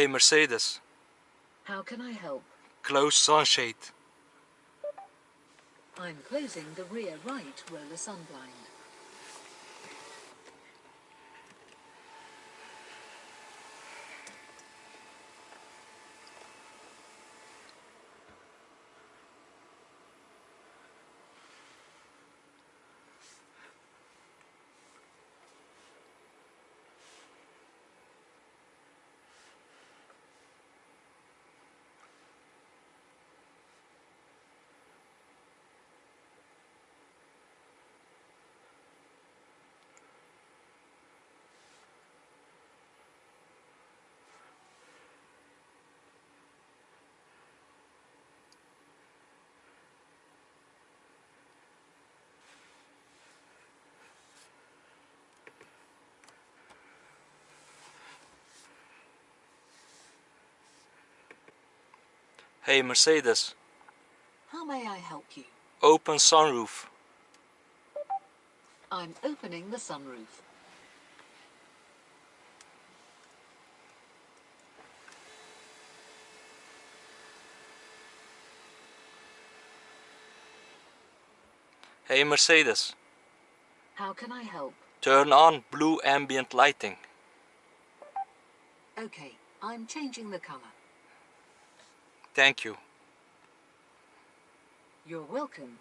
Hey Mercedes. How can I help? Close sunshade. I'm closing the rear right roller sun blind. Hey Mercedes. How may I help you? Open sunroof. I'm opening the sunroof. Hey Mercedes. How can I help? Turn on blue ambient lighting. Okay, I'm changing the color. Thank you. You're welcome.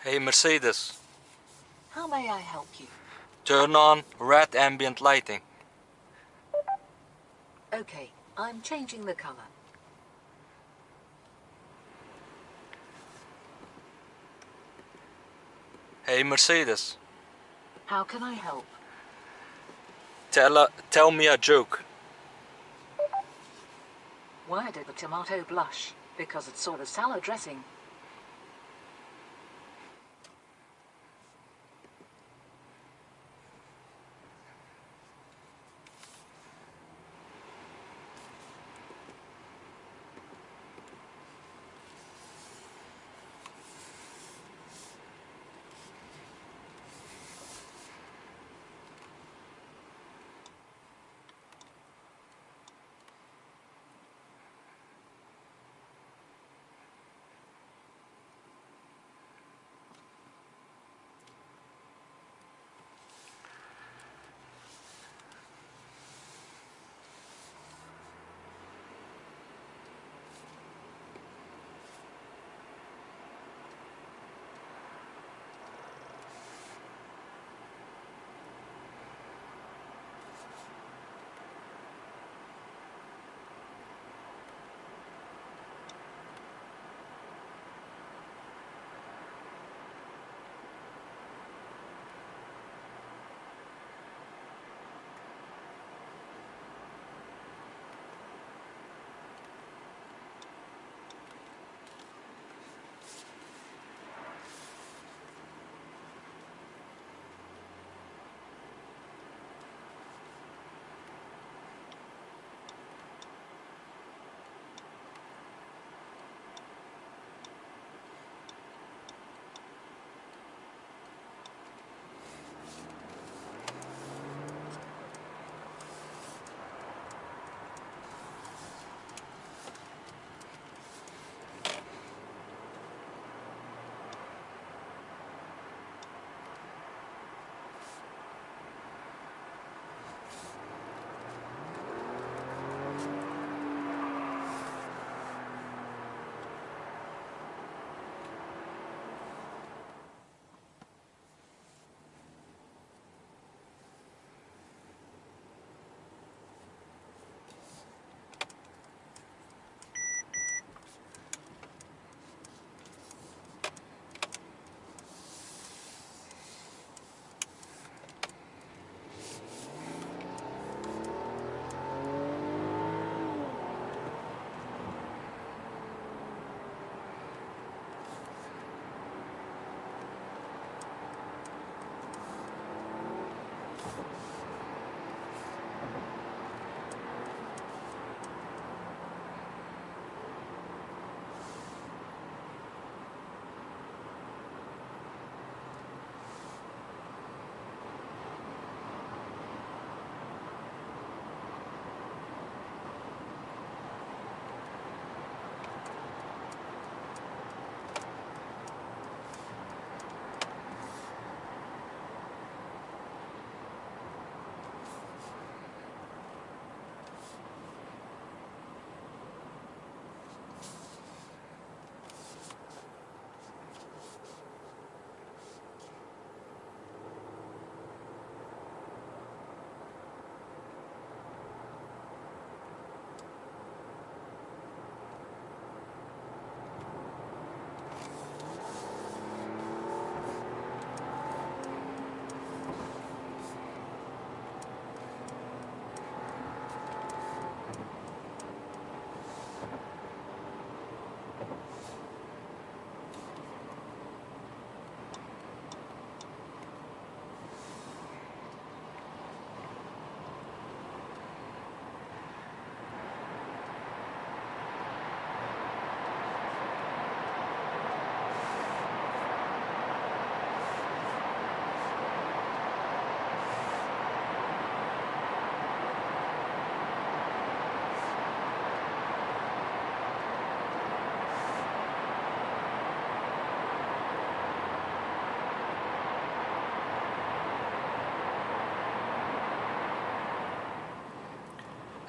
Hey Mercedes. How may I help you? Turn on red ambient lighting. Okay, I'm changing the color. Hey Mercedes. How can I help? Tell me a joke. Why did the tomato blush? Because it saw the salad dressing.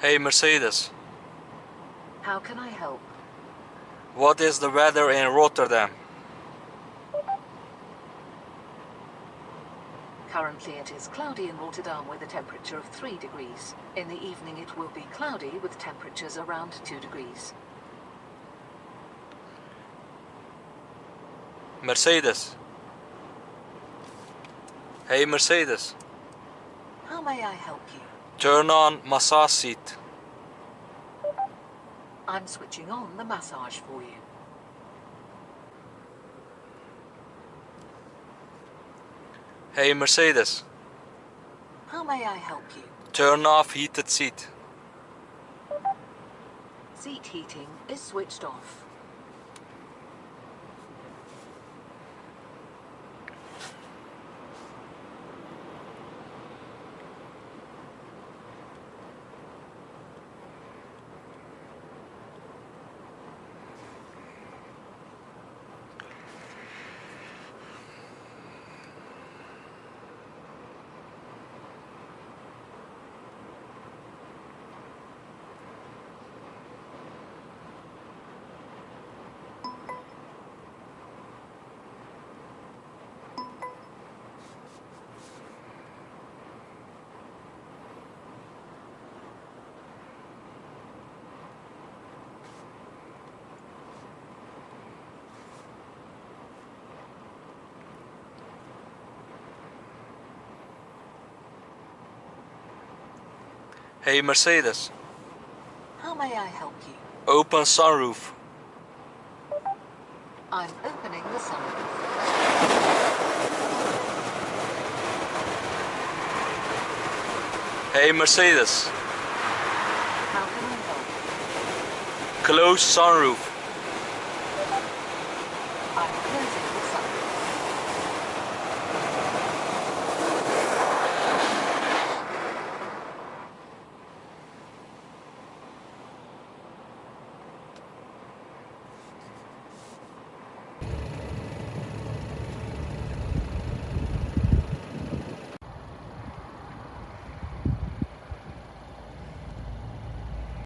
Hey Mercedes, How can I help? what is the weather in Rotterdam? Currently it is cloudy in Rotterdam with a temperature of 3 degrees. In the evening it will be cloudy with temperatures around 2 degrees. Mercedes. Hey Mercedes, How may I help you? turn on massage seat. I'm switching on the massage for you. Hey Mercedes, How may I help you? turn off heated seat. Seat heating is switched off. Hey Mercedes, How may I help you? open sunroof. I'm opening the sunroof. Hey Mercedes, How can I help? close sunroof.